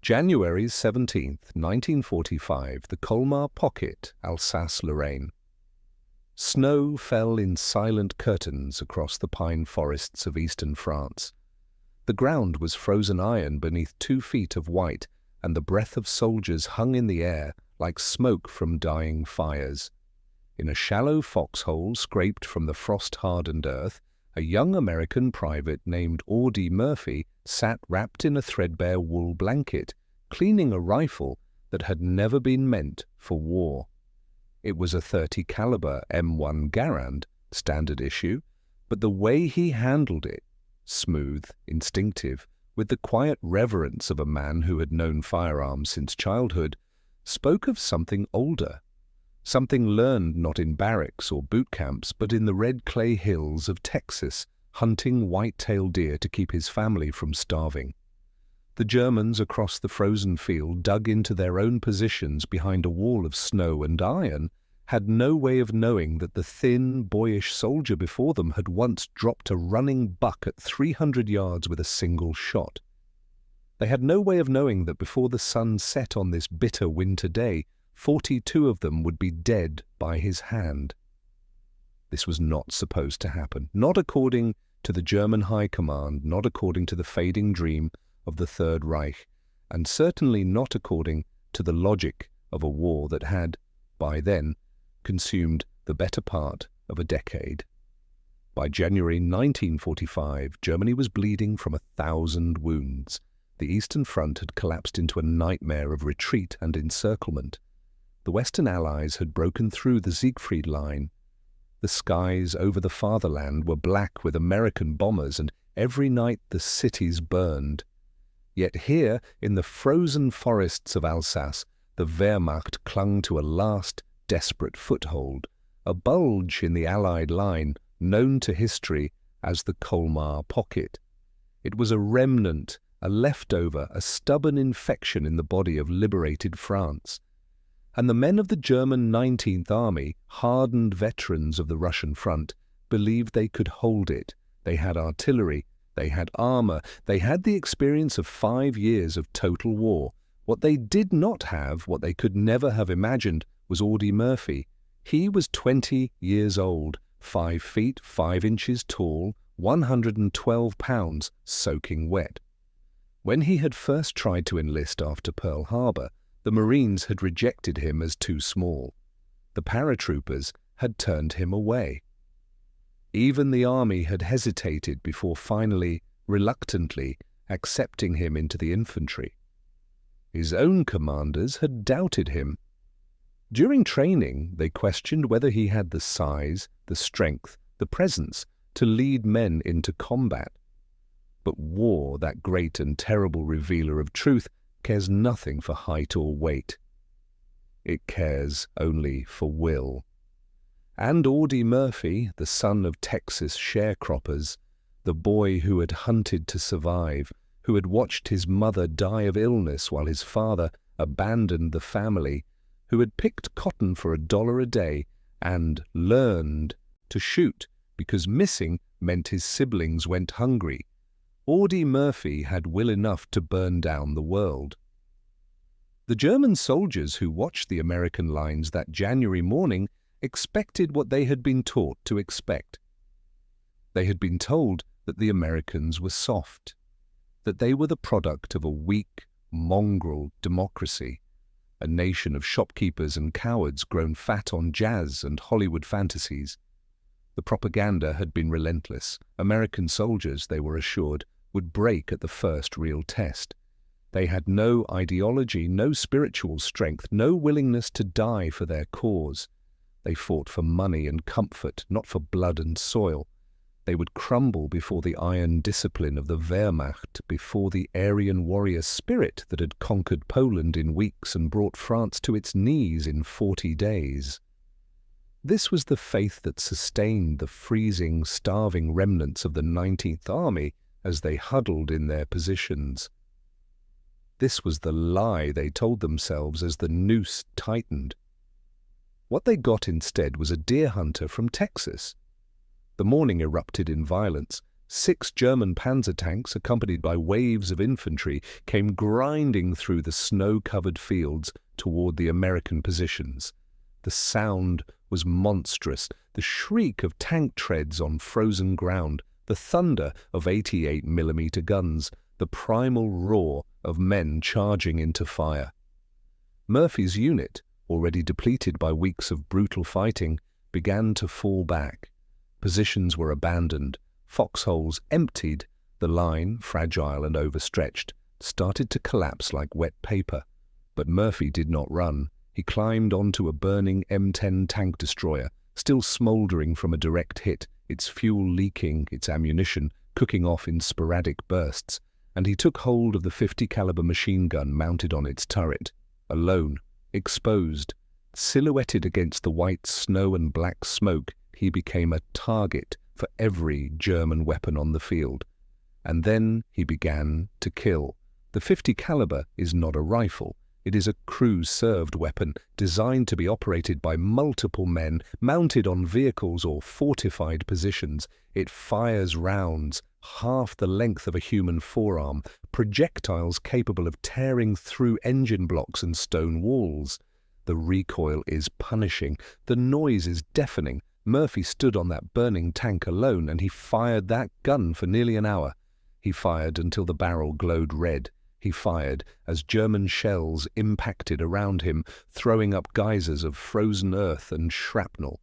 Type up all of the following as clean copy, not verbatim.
January 17th, 1945, the Colmar Pocket, Alsace-Lorraine. Snow fell in silent curtains across the pine forests of eastern France. The ground was frozen iron beneath 2 feet of white, and the breath of soldiers hung in the air like smoke from dying fires. In a shallow foxhole scraped from the frost-hardened earth, a young American private named Audie Murphy sat wrapped in a threadbare wool blanket, cleaning a rifle that had never been meant for war. It was a .30 caliber M1 Garand, standard issue, but the way he handled it, smooth, instinctive, with the quiet reverence of a man who had known firearms since childhood, spoke of something older, something learned not in barracks or boot camps, but in the red clay hills of Texas, hunting white-tailed deer to keep his family from starving. The Germans across the frozen field, dug into their own positions behind a wall of snow and iron, had no way of knowing that the thin, boyish soldier before them had once dropped a running buck at 300 yards with a single shot. They had no way of knowing that before the sun set on this bitter winter day, 42 of them would be dead by his hand. This was not supposed to happen, not according to the German High Command, not according to the fading dream of the Third Reich, and certainly not according to the logic of a war that had, by then, consumed the better part of a decade. By January 1945, Germany was bleeding from 1,000 wounds. The Eastern Front had collapsed into a nightmare of retreat and encirclement. The Western Allies had broken through the Siegfried Line. The skies over the fatherland were black with American bombers, and every night the cities burned. Yet here, in the frozen forests of Alsace, the Wehrmacht clung to a last desperate foothold, a bulge in the Allied line known to history as the Colmar Pocket. It was a remnant, a leftover, a stubborn infection in the body of liberated France. And the men of the German 19th Army, hardened veterans of the Russian front, believed they could hold it. They had artillery, they had armor, they had the experience of 5 years of total war. What they did not have, what they could never have imagined, was Audie Murphy. He was 20 years old, 5 feet 5 inches tall, 112 pounds, soaking wet. When he had first tried to enlist after Pearl Harbor, the Marines had rejected him as too small. The paratroopers had turned him away. Even the Army had hesitated before finally, reluctantly, accepting him into the infantry. His own commanders had doubted him. During training, they questioned whether he had the size, the strength, the presence to lead men into combat. But war, that great and terrible revealer of truth, cares nothing for height or weight. It cares only for will. And Audie Murphy, the son of Texas sharecroppers, the boy who had hunted to survive, who had watched his mother die of illness while his father abandoned the family, who had picked cotton for $1 a day and learned to shoot because missing meant his siblings went hungry, Audie Murphy had will enough to burn down the world. The German soldiers who watched the American lines that January morning expected what they had been taught to expect. They had been told that the Americans were soft, that they were the product of a weak, mongrel democracy, a nation of shopkeepers and cowards grown fat on jazz and Hollywood fantasies. The propaganda had been relentless. American soldiers, they were assured, would break at the first real test. They had no ideology, no spiritual strength, no willingness to die for their cause. They fought for money and comfort, not for blood and soil. They would crumble before the iron discipline of the Wehrmacht, before the Aryan warrior spirit that had conquered Poland in weeks and brought France to its knees in 40 days. This was the faith that sustained the freezing, starving remnants of the 19th Army as they huddled in their positions. This was the lie they told themselves as the noose tightened. What they got instead was a deer hunter from Texas. The morning erupted in violence. 6 German panzer tanks, accompanied by waves of infantry, came grinding through the snow-covered fields toward the American positions. The sound was monstrous, the shriek of tank treads on frozen ground, the thunder of 88mm guns, the primal roar of men charging into fire. Murphy's unit, already depleted by weeks of brutal fighting, began to fall back. Positions were abandoned, foxholes emptied, the line, fragile and overstretched, started to collapse like wet paper. But Murphy did not run. He climbed onto a burning M10 tank destroyer, still smouldering from a direct hit, its fuel leaking, its ammunition cooking off in sporadic bursts, and he took hold of the 50 caliber machine gun mounted on its turret. Alone, exposed, silhouetted against the white snow and black smoke, he became a target for every German weapon on the field. And then he began to kill. The 50 caliber is not a rifle. It is a crew-served weapon designed to be operated by multiple men mounted on vehicles or fortified positions. It fires rounds half the length of a human forearm, projectiles capable of tearing through engine blocks and stone walls. The recoil is punishing. The noise is deafening. Murphy stood on that burning tank alone, and he fired that gun for nearly an hour. He fired until the barrel glowed red. He fired as German shells impacted around him, throwing up geysers of frozen earth and shrapnel.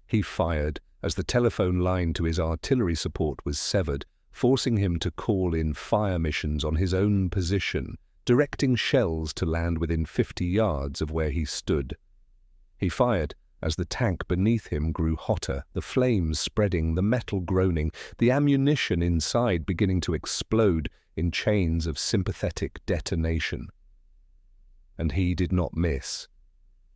He fired as the telephone line to his artillery support was severed, forcing him to call in fire missions on his own position, directing shells to land within 50 yards of where he stood. He fired as the tank beneath him grew hotter, the flames spreading, the metal groaning, the ammunition inside beginning to explode in chains of sympathetic detonation. And he did not miss.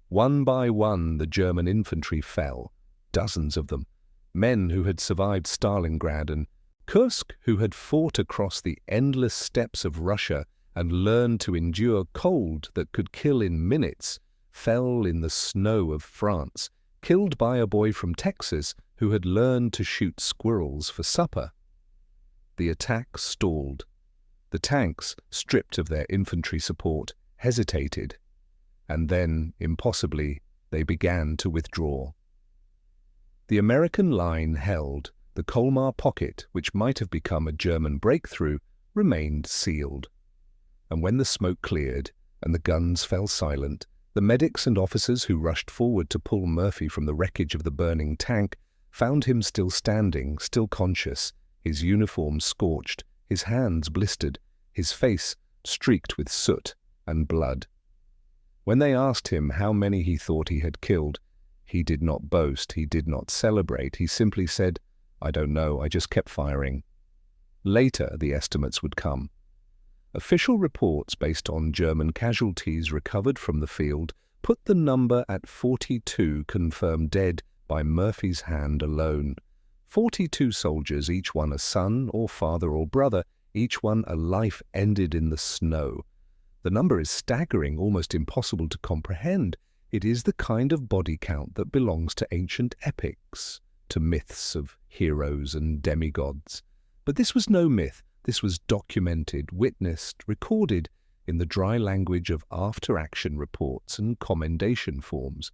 One by one the German infantry fell, dozens of them, men who had survived Stalingrad and Kursk, who had fought across the endless steppes of Russia and learned to endure cold that could kill in minutes, fell in the snow of France, killed by a boy from Texas who had learned to shoot squirrels for supper. The attack stalled. The tanks, stripped of their infantry support, hesitated, and then, impossibly, they began to withdraw. The American line held. The Colmar pocket, which might have become a German breakthrough, remained sealed. And when the smoke cleared and the guns fell silent, the medics and officers who rushed forward to pull Murphy from the wreckage of the burning tank found him still standing, still conscious, his uniform scorched, his hands blistered, his face streaked with soot and blood. When they asked him how many he thought he had killed, he did not boast, he did not celebrate, he simply said, "I don't know, I just kept firing." Later, the estimates would come. Official reports based on German casualties recovered from the field put the number at 42 confirmed dead by Murphy's hand alone. 42 soldiers, each one a son or father or brother, each one a life ended in the snow. The number is staggering, almost impossible to comprehend. It is the kind of body count that belongs to ancient epics, to myths of heroes and demigods. But this was no myth. This was documented, witnessed, recorded in the dry language of after-action reports and commendation forms.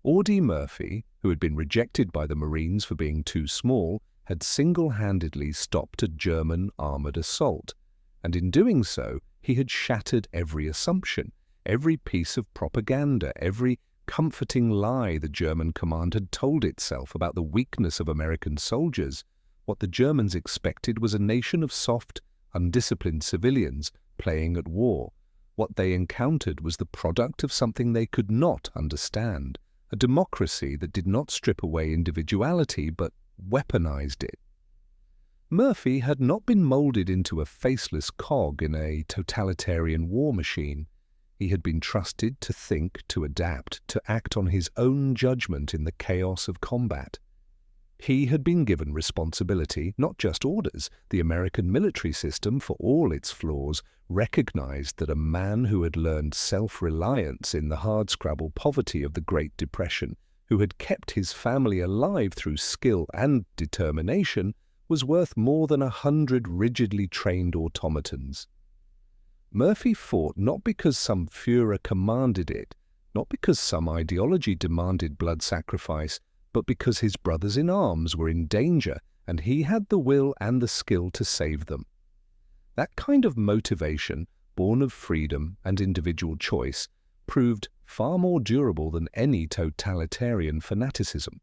Audie Murphy, who had been rejected by the Marines for being too small, had single-handedly stopped a German armoured assault, and in doing so he had shattered every assumption, every piece of propaganda, every comforting lie the German command had told itself about the weakness of American soldiers. What the Germans expected was a nation of soft, undisciplined civilians playing at war. What they encountered was the product of something they could not understand, a democracy that did not strip away individuality but weaponized it. Murphy had not been molded into a faceless cog in a totalitarian war machine. He had been trusted to think, to adapt, to act on his own judgment in the chaos of combat. He had been given responsibility, not just orders. The American military system, for all its flaws, recognized that a man who had learned self-reliance in the hardscrabble poverty of the Great Depression, who had kept his family alive through skill and determination, was worth more than 100 rigidly trained automatons. Murphy fought not because some Führer commanded it, not because some ideology demanded blood sacrifice, but because his brothers in arms were in danger and he had the will and the skill to save them. That kind of motivation, born of freedom and individual choice, proved far more durable than any totalitarian fanaticism.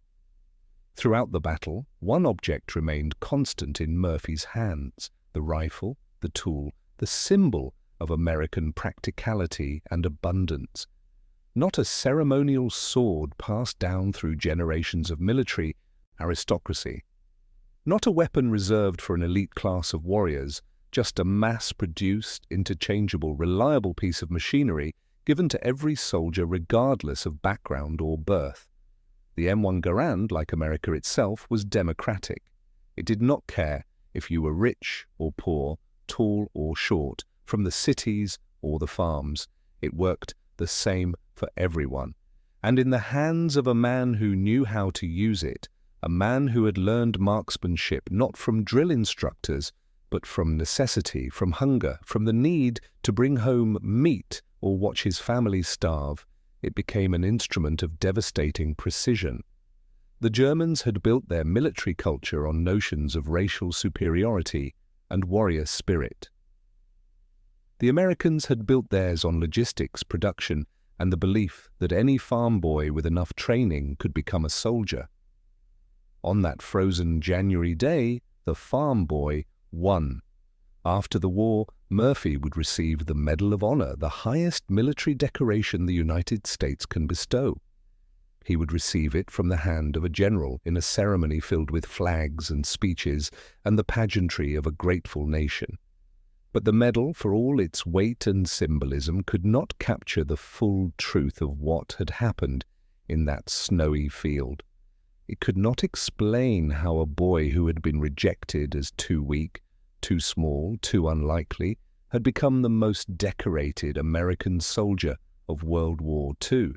Throughout the battle, one object remained constant in Murphy's hands: the rifle, the tool, the symbol of American practicality and abundance. Not a ceremonial sword passed down through generations of military aristocracy. Not a weapon reserved for an elite class of warriors, just a mass-produced, interchangeable, reliable piece of machinery given to every soldier regardless of background or birth. The M1 Garand, like America itself, was democratic. It did not care if you were rich or poor, tall or short, from the cities or the farms. It worked the same for everyone. And in the hands of a man who knew how to use it, a man who had learned marksmanship not from drill instructors, but from necessity, from hunger, from the need to bring home meat or watch his family starve, it became an instrument of devastating precision. The Germans had built their military culture on notions of racial superiority and warrior spirit. The Americans had built theirs on logistics, production, and the belief that any farm boy with enough training could become a soldier. On that frozen January day, the farm boy won. After the war, Murphy would receive the Medal of Honor, the highest military decoration the United States can bestow. He would receive it from the hand of a general in a ceremony filled with flags and speeches and the pageantry of a grateful nation. But the medal, for all its weight and symbolism, could not capture the full truth of what had happened in that snowy field. It could not explain how a boy who had been rejected as too weak, too small, too unlikely, had become the most decorated American soldier of World War II.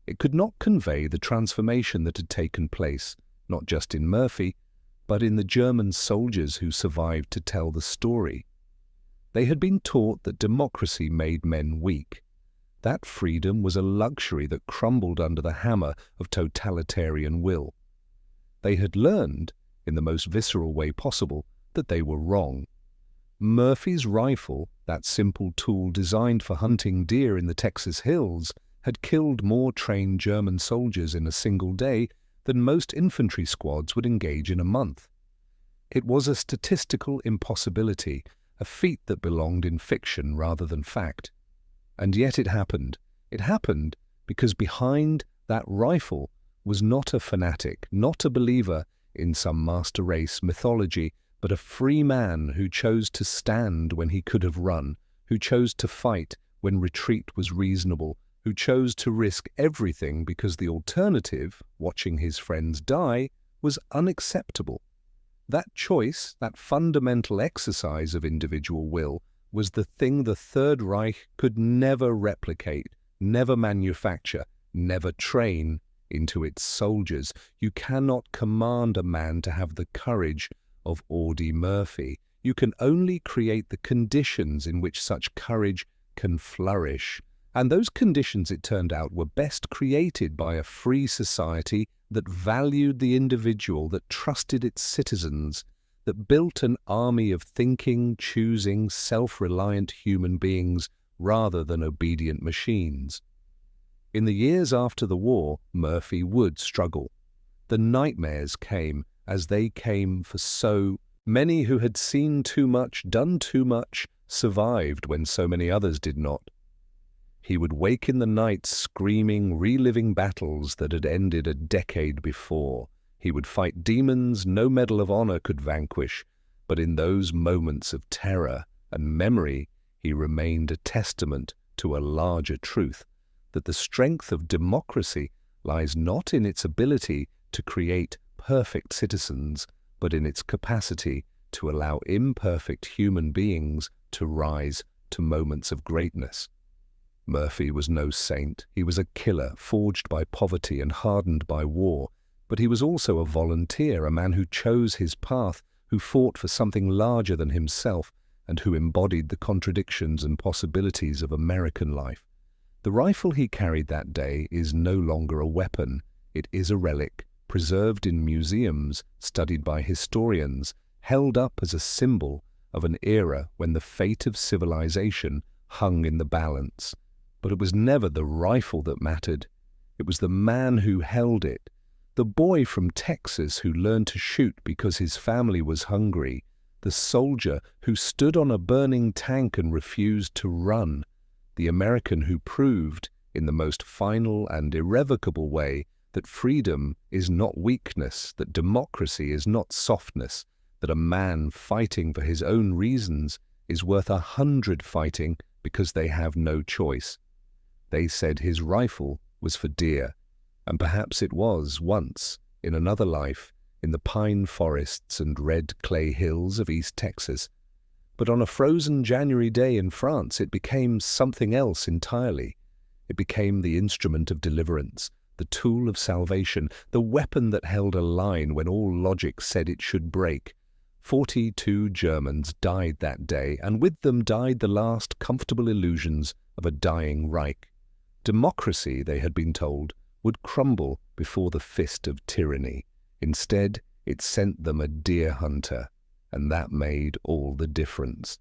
It could not convey the transformation that had taken place, not just in Murphy, but in the German soldiers who survived to tell the story. They had been taught that democracy made men weak. That freedom was a luxury that crumbled under the hammer of totalitarian will. They had learned, in the most visceral way possible, that they were wrong. Murphy's rifle, that simple tool designed for hunting deer in the Texas hills, had killed more trained German soldiers in a single day than most infantry squads would engage in a month. It was a statistical impossibility, a feat that belonged in fiction rather than fact. And yet it happened. It happened because behind that rifle was not a fanatic, not a believer in some master race mythology, but a free man who chose to stand when he could have run, who chose to fight when retreat was reasonable, who chose to risk everything because the alternative, watching his friends die, was unacceptable. That choice, that fundamental exercise of individual will, was the thing the Third Reich could never replicate, never manufacture, never train into its soldiers. You cannot command a man to have the courage of Audie Murphy. You can only create the conditions in which such courage can flourish. And those conditions, it turned out, were best created by a free society that valued the individual, that trusted its citizens, that built an army of thinking, choosing, self-reliant human beings rather than obedient machines. In the years after the war, Murphy would struggle. The nightmares came, as they came for so many who had seen too much, done too much, survived when so many others did not. He would wake in the night screaming, reliving battles that had ended a decade before. He would fight demons no Medal of Honor could vanquish, but in those moments of terror and memory, he remained a testament to a larger truth, that the strength of democracy lies not in its ability to create perfect citizens, but in its capacity to allow imperfect human beings to rise to moments of greatness. Murphy was no saint. He was a killer, forged by poverty and hardened by war. But he was also a volunteer, a man who chose his path who fought for something larger than himself and who embodied the contradictions and possibilities of American life. The rifle he carried that day is no longer a weapon. It is a relic, preserved in museums, studied by historians, held up as a symbol of an era when the fate of civilization hung in the balance. But it was never the rifle that mattered. It was the man who held it, the boy from Texas who learned to shoot because his family was hungry, the soldier who stood on a burning tank and refused to run, the American who proved, in the most final and irrevocable way, that freedom is not weakness, that democracy is not softness, that a man fighting for his own reasons is worth 100 fighting because they have no choice. They said his rifle was for deer, and perhaps it was once, in another life, in the pine forests and red clay hills of East Texas. But on a frozen January day in France, it became something else entirely. It became the instrument of deliverance, the tool of salvation, the weapon that held a line when all logic said it should break. 42 Germans died that day, and with them died the last comfortable illusions of a dying Reich. Democracy, they had been told, would crumble before the fist of tyranny. Instead, it sent them a deer hunter, and that made all the difference.